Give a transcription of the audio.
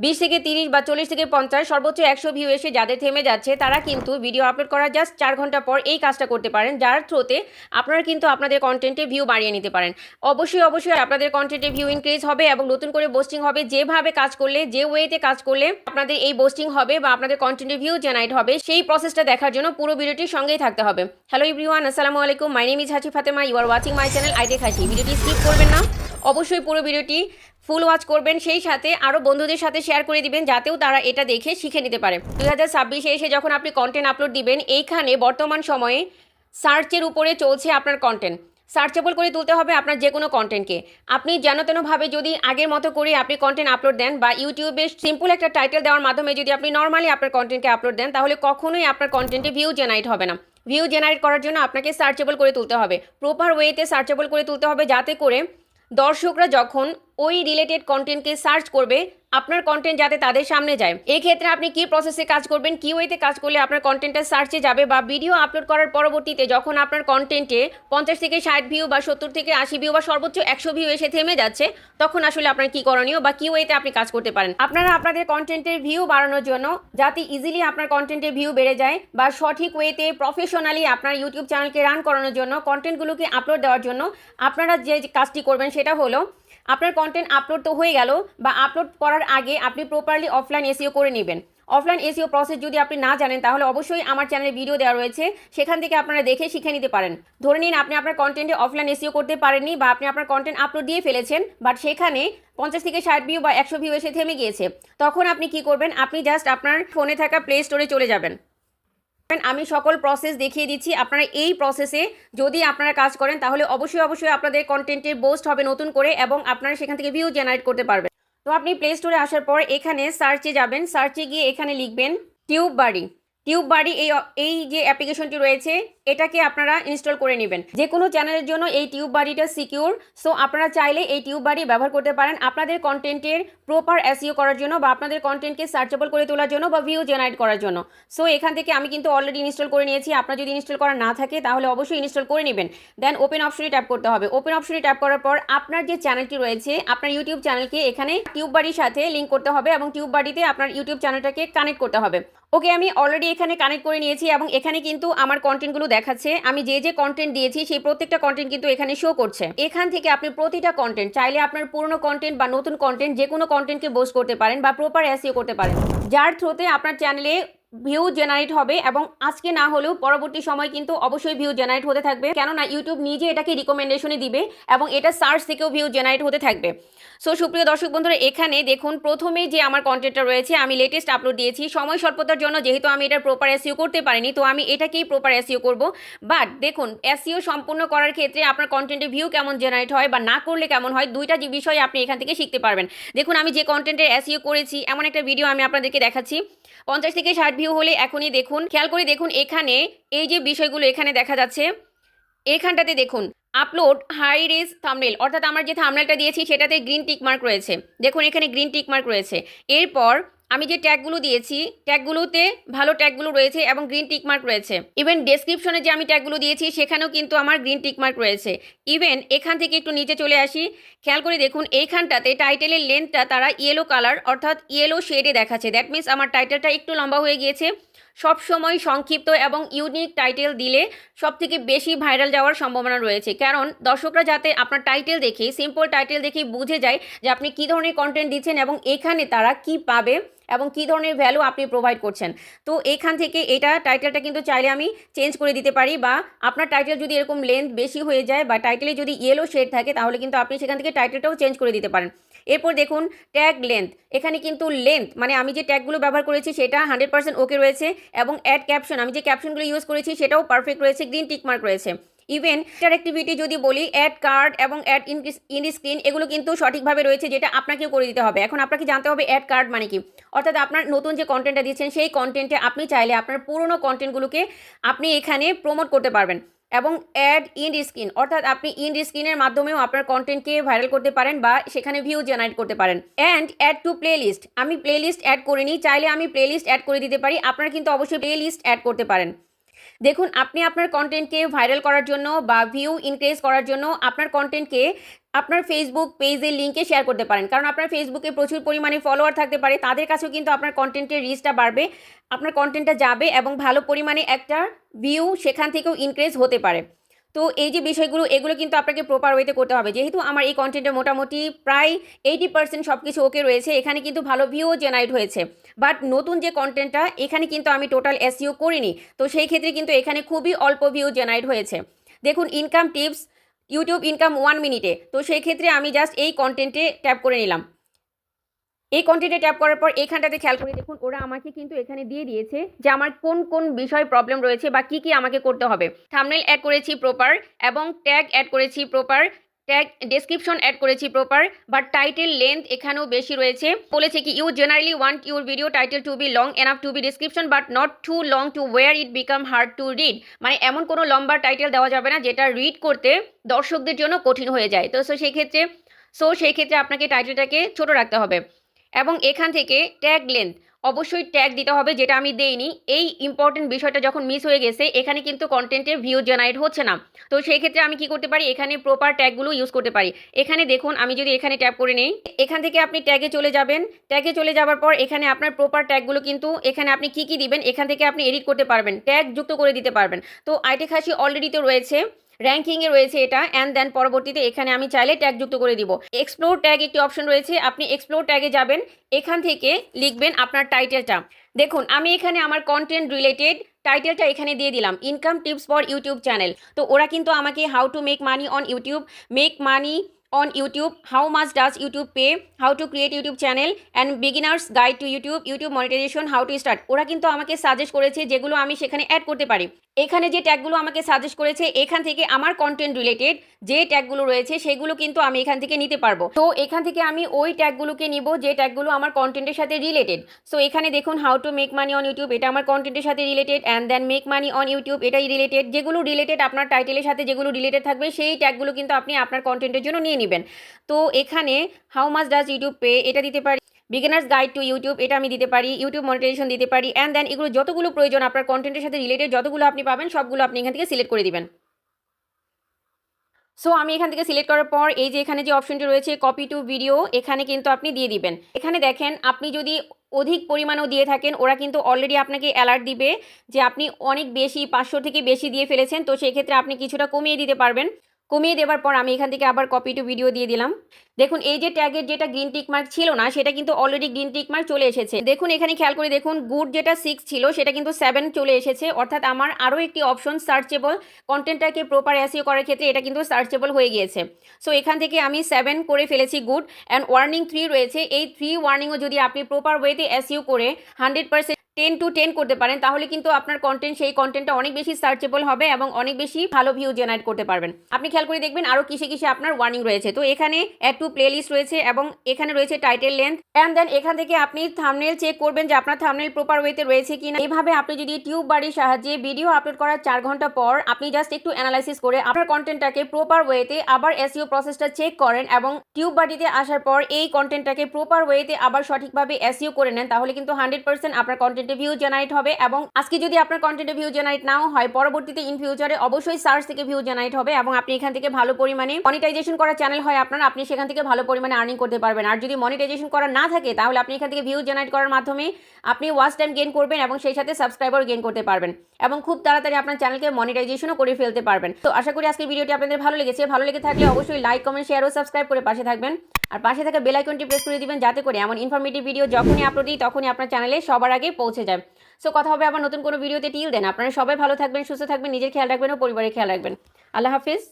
20 থেকে 30 বা 40 থেকে 50 সর্বোচ্চ 100 ভিউ এসে যাদের থেমে যাচ্ছে তারা কিন্তু ভিডিও আপলোড করার জাস্ট 4 ঘন্টা পর এই কাজটা করতে পারেন, যার থ্রুতে আপনারা কিন্তু আপনাদের কন্টেন্টে ভিউ বাড়িয়ে নিতে পারেন। অবশ্যই আপনাদের কন্টেন্টে ভিউ ইনক্রিজ হবে এবং নতুন করে পোস্টিং হবে। যেভাবে কাজ করলে, যে ওয়েতে কাজ করলে আপনাদের এই পোস্টিং হবে বা আপনাদের কন্টেন্টে ভিউ জেনারেট হবে, সেই প্রসেসটা দেখার জন্য পুরো ভিডিওটির সঙ্গেই থাকতে হবে। হ্যালো এভরিওয়ান, আসসালামু আলাইকুম। মাই name is Hasi Fatema. You are watching my channel I tech Hasi. ভিডিওটি স্কিপ করবেন না, অবশ্যই পুরো ভিডিওটি ফুল ওয়াচ করবেন, সেই সাথে আরও বন্ধুদের সাথে শেয়ার করে দিবেন যাতেও তারা এটা দেখে শিখে নিতে পারে। 2026-এ এসে যখন আপনি কন্টেন্ট আপলোড দিবেন, এইখানে বর্তমান সময়ে সার্চের উপরে চলছে আপনার কন্টেন্ট। সার্চেবল করে তুলতে হবে আপনার যে কোনো কন্টেন্টকে। আপনি যেন তেনভাবে যদি আগের মতো করে আপনি কন্টেন্ট আপলোড দেন বা ইউটিউবে সিম্পল একটা টাইটেল দেওয়ার মাধ্যমে যদি আপনি নর্মালি আপনার কন্টেন্টকে আপলোড দেন, তাহলে কখনোই আপনার কন্টেন্টে ভিউ জেনারেট হবে না। ভিউ জেনারেট করার জন্য আপনাকে সার্চেবল করে তুলতে হবে, প্রপার ওয়েতে সার্চেবল করে তুলতে হবে, যাতে করে দর্শকরা যখন ওই রিলেটেড কন্টেন্টকে সার্চ করবে, আপনার কন্টেন্ট যাতে তাদের সামনে যায়। এই ক্ষেত্রে আপনি কি প্রসেসে কাজ করবেন, কি ওয়েতে কাজ করলে আপনার কন্টেন্টটা সার্চে যাবে, বা ভিডিও আপলোড করার পরবর্তীতে যখন আপনার কন্টেন্টে 50 থেকে 60 ভিউ বা 70 থেকে 80 ভিউ বা সর্বোচ্চ 100 ভিউ এসে থেমে যাচ্ছে, তখন আসলে আপনার কি করণীয় বা কি ওয়েতে আপনি কাজ করতে পারেন। আপনারা আপনাদের কন্টেন্টের ভিউ বাড়ানোর জন্য, যাতে ইজিলি আপনার কন্টেন্টের ভিউ বেড়ে যায় বা সঠিক ওয়েতে প্রফেশনালি আপনার ইউটিউব চ্যানেলকে রান করানোর জন্য, কন্টেন্টগুলোকে আপলোড দেওয়ার জন্য আপনারা যে কাজটি করবেন সেটা হলো, আপনার কন্টেন্ট আপলোড তো হয়ে গেল, বা আপলোড করার আগে আপনি প্রপারলি অফলাইন এসইও করে নেবেন। অফলাইন এসইও প্রসেস যদি আপনি না জানেন, তাহলে অবশ্যই আমার চ্যানেলে ভিডিও দেওয়া রয়েছে, সেখান থেকে আপনারা দেখে শিখে নিতে পারেন। ধরে নিন আপনি আপনার কন্টেন্টে অফলাইন এসইও করতে পারেননি, বা আপনি আপনার কন্টেন্ট আপলোড দিয়ে ফেলেছেন, বাট সেখানে 50 থেকে 60 ভিউ বা 100 ভিউ এসে থেমে গিয়েছে। তখন আপনি কি করবেন, আপনি জাস্ট আপনার ফোনে থাকা প্লে স্টোরে চলে যাবেন। আমি সকল প্রসেস দেখিয়ে দিচ্ছি। আপনারা এই প্রসেসে যদি আপনারা কাজ করেন, তাহলে অবশ্যই আপনাদের কন্টেন্টের বুস্ট হবে নতুন করে, এবং আপনারা সেখান থেকে ভিউ জেনারেট করতে পারবেন। তো আপনি প্লে স্টোরে আসার পর এখানে সার্চে যাবেন, সার্চে গিয়ে এখানে লিখবেন টিউববাড়ি। টিউববাড়ি এই যে অ্যাপ্লিকেশনটি রয়েছে, এটাকে আপনারা ইনস্টল করে নেবেন। যে কোনো চ্যানেলের জন্য এই টিউববাড়িটা সিকিউর, সো আপনারা চাইলে এই টিউববাড়ি ব্যবহার করতে পারেন আপনাদের কন্টেন্টের প্রপার এসইও করার জন্য, বা আপনাদের কন্টেন্টকে সার্চেবল করে তোলার জন্য, বা ভিউ জেনারেট করার জন্য। সো এখান থেকে আমি কিন্তু অলরেডি ইনস্টল করে নিয়েছি। আপনার যদি ইনস্টল করা না থাকে তাহলে অবশ্যই ইনস্টল করে নেবেন। দেন ওপেন অপশনে ট্যাপ করতে হবে। ওপেন অপশনে ট্যাপ করার পর আপনার যে চ্যানেলটি রয়েছে, আপনার ইউটিউব চ্যানেলকে এখানে টিউববাড়ির সাথে লিঙ্ক করতে হবে, এবং টিউববাড়িতে আপনার ইউটিউব চ্যানেলটাকে কানেক্ট করতে হবে। ওকে, আমি অলরেডি এখানে কানেক্ট করে নিয়েছি, এবং এখানে কিন্তু আমার কন্টেন্টগুলো দেখাচ্ছে। আমি যে কন্টেন্ট দিয়েছি সেই প্রত্যেকটা কন্টেন্ট কিন্তু এখানে শো করছে। এখান থেকে আপনি প্রতিটা কন্টেন্ট চাইলে আপনার পুরনো কন্টেন্ট বা নতুন কন্টেন্ট যে কোনো কন্টেন্টকে বুস্ট করতে পারেন, বা প্রপার এসইও করতে পারেন, যার থ্রুতে আপনার চ্যানেলে ভিউ জেনারেট হবে। এবং আজকে না হলেও পরবর্তী সময় কিন্তু অবশ্যই ভিউ জেনারেট হতে থাকবে, কেননা ইউটিউব নিজে এটাকে রিকমেন্ডেশনে দিবে, এবং এটা সার্চ থেকেও ভিউ জেনারেট হতে থাকবে। সো সুপ্রিয় দর্শক বন্ধুরা, এখানে দেখুন প্রথমেই যে আমার কন্টেন্টটা রয়েছে, আমি লেটেস্ট আপলোড দিয়েছি। সময় স্বল্পতার জন্য যেহেতু আমি এটার প্রপার এসইও করতে পারিনি, তো আমি এটাকেই প্রপার এসইও করব। বাট দেখুন, এসইও সম্পূর্ণ করার ক্ষেত্রে আপনার কন্টেন্টে ভিউ কেমন জেনারেট হয় বা না করলে কেমন হয়, দুইটা যে বিষয় আপনি এখান থেকে শিখতে পারবেন। দেখুন, আমি যে কন্টেন্টের এসইও করেছি, এমন একটা ভিডিও আমি আপনাদেরকে দেখাচ্ছি। 50 থেকে 60 ভিউ হলে এখনই দেখুন, খেয়াল করে দেখুন, এখানে এই যে বিষয়গুলো এখানে দেখা যাচ্ছে, এখানটাতে দেখুন আপলোড হাই রেজ থাম্বনেল, অর্থাৎ আমার যে থাম্বনেলটা দিয়েছি সেটাতে গ্রিন টিক মার্ক রয়েছে। দেখুন এখানে গ্রিন টিক মার্ক রয়েছে। এরপর আমি যে ট্যাগগুলো দিয়েছি, ট্যাগগুলোতে ভালো ট্যাগগুলো রয়েছে এবং গ্রিন টিক মার্ক রয়েছে। ইভেন ডেসক্রিপশনে যে আমি ট্যাগগুলো দিয়েছি সেখানেও কিন্তু আমার গ্রিন টিক মার্ক রয়েছে। ইভেন এখান থেকে একটু নিচে চলে আসি, খেয়াল করে দেখুন এইখানটাতে টাইটেলের লেন্থটা তারা ইয়েলো কালার, অর্থাৎ ইয়েলো শেডে দেখাচ্ছে। দ্যাট মিনস আমার টাইটেলটা একটু লম্বা হয়ে গিয়েছে। সবসময় সংক্ষিপ্ত এবং ইউনিক টাইটেল দিলে সবথেকে বেশি ভাইরাল যাওয়ার সম্ভাবনা রয়েছে, কারণ দর্শকরা যাতে আপনার টাইটেল দেখে, সিম্পল টাইটেল দেখেই বুঝে যায় যে আপনি কী ধরনের কন্টেন্ট দিচ্ছেন, এবং এখানে তারা কি পাবে এবং কী ধরনের ভ্যালু আপনি প্রোভাইড করছেন। তো এখান থেকে এটা টাইটেলটা কিন্তু চাইলে আমি চেঞ্জ করে দিতে পারি, বা আপনার টাইটেল যদি এরকম লেন্থ বেশি হয়ে যায় বা টাইটেলে যদি ইয়েলো শেড থাকে, তাহলে কিন্তু আপনি সেখান থেকে টাইটেলটাও চেঞ্জ করে দিতে পারেন। এরপর দেখুন ট্যাগ লেন্থ, এখানে কিন্তু লেন্থ মানে আমি যে ট্যাগগুলো ব্যবহার করেছি সেটা 100% ওকে রয়েছে, এবং অ্যাড ক্যাপশন, আমি যে ক্যাপশনগুলো ইউজ করেছি সেটাও পারফেক্ট রয়েছে, গ্রিন টিক মার্ক রয়েছে। ইভেন ইন্টারেক্টিভিটি যদি বলি, অ্যাড কার্ড এবং অ্যাড ইন স্ক্রিন, এগুলো কিন্তু সঠিকভাবে রয়েছে, যেটা আপনাকেও করে দিতে হবে। এখন আপনাকে জানতে হবে অ্যাড কার্ড মানে কি, অর্থাৎ আপনার নতুন যে কন্টেন্টটা দিচ্ছেন সেই কন্টেন্টে আপনি চাইলে আপনার পুরনো কন্টেন্টগুলোকে আপনি এখানে প্রমোট করতে পারবেন। এবং অ্যাড ইন স্ক্রিন, অর্থাৎ আপনি ইন স্ক্রিনের মাধ্যমেও আপনার কন্টেন্টকে ভাইরাল করতে পারেন বা সেখানে ভিউ জেনারেট করতে পারেন। And add to playlist, আমি প্লে লিস্ট অ্যাড করিনি, চাইলে আমি প্লে লিস্ট অ্যাড করে দিতে পারি, আপনারা কিন্তু অবশ্যই প্লে লিস্ট অ্যাড করতে পারেন। দেখুন, আপনি আপনার কন্টেন্টকে ভাইরাল করার জন্য বা ভিউ ইনক্রিজ করার জন্য আপনার কন্টেন্টকে আপনার ফেসবুক পেজের লিঙ্কে শেয়ার করতে পারেন। কারণ আপনার ফেসবুকে প্রচুর পরিমাণে ফলোয়ার থাকতে পারে, তাদের কাছেও কিন্তু আপনার কন্টেন্টের রিচটা বাড়বে, আপনার কন্টেন্টটা যাবে এবং ভালো পরিমাণে একটা ভিউ সেখান থেকেও ইনক্রিজ হতে পারে। তো এই যে বিষয়গুলো, এগুলো কিন্তু আপনাকে প্রপার ওয়েতে করতে হবে। যেহেতু আমার এই কন্টেন্টে মোটামুটি প্রায় 80% সব কিছু ওকে রয়েছে, এখানে কিন্তু ভালো ভিউও জেনারেট হয়েছে। বাট নতুন যে কন্টেন্টটা, এখানে কিন্তু আমি টোটাল এসইও করিনি, তো সেই ক্ষেত্রে কিন্তু এখানে খুবই অল্প ভিউ জেনারেট হয়েছে। দেখুন, ইনকাম টিপস, ইউটিউব ইনকাম 1 মিনিটে, তো সেই ক্ষেত্রে আমি জাস্ট এই কন্টেন্টে ট্যাপ করে নিলাম। এই কন্টেন্টে ট্যাপ করার পর এখানটাতে খেয়াল করে দেখুন, ওরা আমাকে কিন্তু এখানে দিয়ে দিয়েছে যে আমার কোন কোন বিষয় প্রবলেম রয়েছে বা কি কি আমাকে করতে হবে। থাম্বনেল অ্যাড করেছি প্রপার এবং ট্যাগ অ্যাড করেছি প্রপার, ট্যাগ ডেসক্রিপশন অ্যাড করেছি প্রপার, বাট টাইটেল লেন্থ এখানেও বেশি রয়েছে। বলেছে কি you generally want your video title to be long enough to be descriptive but not too long to where it become hard to read. মানে এমন কোনো লম্বা টাইটেল দেওয়া যাবে না যেটা রিড করতে দর্শকদের জন্য কঠিন হয়ে যায়। তো সেই ক্ষেত্রে আপনাকে টাইটেলটাকে ছোট রাখতে হবে। এবং এখান থেকে ট্যাগ লেন্থ অবশ্যই ট্যাগ দিতে হবে, যেটা আমি দেইনি। এই ইম্পর্টেন্ট বিষয়টা যখন মিস হয়ে গেছে, এখানে কিন্তু কন্টেন্টের ভিউ জেনারেট হচ্ছে না। তো সেই ক্ষেত্রে আমি কি করতে পারি, এখানে প্রপার ট্যাগগুলো ইউজ করতে পারি। এখানে দেখুন, আমি যদি এখানে ট্যাপ করে নেই, এখান থেকে আপনি ট্যাগে চলে যাবেন। ট্যাগে চলে যাওয়ার পর এখানে আপনার প্রপার ট্যাগগুলো কিন্তু এখানে আপনি কি কি দিবেন এখান থেকে আপনি এডিট করতে পারবেন, ট্যাগ যুক্ত করে দিতে পারবেন। তো আইটি খাসি অলরেডি তো রয়েছে, র্যাঙ্কিংয়ে রয়েছে এটা, অ্যান্ড দেন পরবর্তীতে এখানে আমি চাইলে ট্যাগ যুক্ত করে দিব। এক্সপ্লোর ট্যাগ একটি অপশন রয়েছে, আপনি এক্সপ্লোর ট্যাগে যাবেন, এখান থেকে লিখবেন আপনার টাইটেলটা। দেখুন, আমি এখানে আমার কন্টেন্ট রিলেটেড টাইটেলটা এখানে দিয়ে দিলাম, income tips for YouTube channel. তো ওরা কিন্তু আমাকে how to make money on YouTube, make money on YouTube, how much does YouTube pay, how to create YouTube channel and beginners guide to YouTube monetization, how to start। ওরা কিন্তু আমাকে suggest করেছে যেগুলো আমি সেখানে অ্যাড করতে পারি। এখানে যে ট্যাগগুলো আমাকে সাজেস্ট করেছে, এখান থেকে আমার কন্টেন্ট রিলেটেড যে ট্যাগগুলো রয়েছে সেগুলো কিন্তু আমি এখান থেকে নিতে পারবো। তো এখান থেকে আমি ওই ট্যাগগুলোকে নিব যে ট্যাগগুলো আমার কন্টেন্টের সাথে রিলেটেড। সো এখানে দেখুন, how to make money on YouTube, এটা আমার কন্টেন্টের সাথে related, and then make money on YouTube, এটাই রিলেটেড। যেগুলো রিলেটেড আপনার টাইটেলের সাথে যেগুলো রিলেটেড থাকবে, সেই ট্যাগগুলো কিন্তু আপনি আপনার কন্টেন্টের জন্য নিয়ে নেবেন। তো এখানে how much does YouTube pay, এটা দিতে পারি। বিগিনার্স গাইড টু ইউটিউব, এটা আমি দিতে পারি। ইউটিউব মনিটাইজেশন দিতে পারি। অ্যান্ড দেন এগুলো যতগুলো প্রয়োজন আপনার কন্টেন্টের সাথে রিলেটেড, যতগুলো আপনি পাবেন সবগুলো আপনি এখান থেকে সিলেক্ট করে দিবেন। সো আমি এখান থেকে সিলেক্ট করার পর এই যে এখানে যে অপশনটি রয়েছে কপি টু ভিডিও, এখানে কিন্তু আপনি দিয়ে দিবেন। এখানে দেখেন, আপনি যদি অধিক পরিমাণেও দিয়ে থাকেন, ওরা কিন্তু অলরেডি আপনাকে অ্যালার্ট দিবে যে আপনি অনেক বেশি 500 থেকে বেশি দিয়ে ফেলেছেন। তো সেই ক্ষেত্রে আপনি কিছুটা কমিয়ে দিতে পারবেন। কমিয়ে দেওয়ার পর আমি এখান থেকে আবার কপি টু ভিডিও দিয়ে দিলাম। দেখুন, এই যে ট্যাগের যেটা গ্রিন টিক মার্ক ছিল না, সেটা কিন্তু অলরেডি গ্রিন টিক মার্ক চলে এসেছে। দেখুন, এখানে খেয়াল করে দেখুন, গুড যেটা 6 ছিল সেটা কিন্তু 7 চলে এসেছে। অর্থাৎ আমার আরও একটি অপশন সার্চেবল, কন্টেন্টটাকে প্রপার এসইও করার ক্ষেত্রে এটা কিন্তু সার্চেবল হয়ে গিয়েছে। সো এখান থেকে আমি 7 করে ফেলেছি গুড, অ্যান্ড ওয়ার্নিং 3 রয়েছে। এই 3 ওয়ার্নিংও যদি আপনি প্রপার ওয়েতে এসইও করে 100% 10 to 10 করতে পারেন, তাহলে কিন্তু আপনার কন্টেন্ট, সেই কন্টেন্টটা অনেক বেশি সার্চেবল হবে এবং অনেক বেশি ভালো ভিউ জেনারেট করতে পারবেন। আপনি খেয়াল করে দেখবেন আরও কিসে কিসে আপনার ওয়ার্নিং রয়েছে। তো এখানে অ্যাড টু প্লেলিস্ট রয়েছে এবং এখানে রয়েছে টাইটেল লেন্থ, অ্যান্ড দেন এখান থেকে আপনি থাম্বনেল চেক করবেন যে আপনার থাম্বনেল প্রপার ওয়েতে রয়েছে কিনা। এইভাবে আপনি যদি টিউব বাড়ির সাহায্যে ভিডিও আপলোড করার 4 ঘন্টা পর আপনি জাস্ট একটু অ্যানালাইসিস করে আপনার কন্টেন্টটাকে প্রপার ওয়েতে আবার এসইও প্রসেসটা চেক করেন এবং টিউব বাড়িতে আসার পর এই কন্টেন্টটাকে প্রপার ওয়েতে আবার সঠিকভাবে এসইও করে নেন, তাহলে কিন্তু 100% আপনার কন্টেন্টে ভিউ জেনারেট হবে। এবং আজকে যদি আপনার কন্টেন্টে ভিউ জেনারেট নাও হয়, পরবর্তীতে ইন ফিউচারে অবশ্যই সার্চ থেকে ভিউ জেনারেট হবে এবং আপনি এখান থেকে ভালো পরিমাণে মনিটাইজেশন করা চ্যানেল হয় আপনার, আপনি সেখান থেকে ভালো পরিমাণে আর্নিং করতে পারবেন। আর যদি মনিটাইজেশন করা না থাকে, তাহলে আপনি এখান থেকে ভিউ জেনারেট করার মাধ্যমে আপনি ওয়াচ টাইম গেইন করবেন এবং সেই সাথে সাবস্ক্রাইবার গেইন করতে পারবেন এবং খুব তাড়াতাড়ি আপনার চ্যানেলকে মনিটাইজেশনও করে ফেলতে পারবেন। তো আশা করি আজকের ভিডিওটি আপনাদের ভালো লেগেছে। ভালো লেগে থাকলে অবশ্যই লাইক, কমেন্ট, শেয়ার ও সাবস্ক্রাইব করে পাশে থাকবেন। আর পাশে থাকা বেল আইকনটি প্রেস করে দিবেন, যাতে করে এমন ইনফরমেটিভ ভিডিও যখনই আপলোড দিই তখনই আপনার চ্যানেলে সবার আগে পৌঁছে যায়। সো কথা হবে আবার নতুন কোনো ভিডিওতে। টিল দেন আপনারা সবাই ভালো থাকবেন, সুস্থ থাকবেন, নিজের খেয়াল রাখবেন ও পরিবারের খেয়াল রাখবেন। আল্লাহ হাফিজ।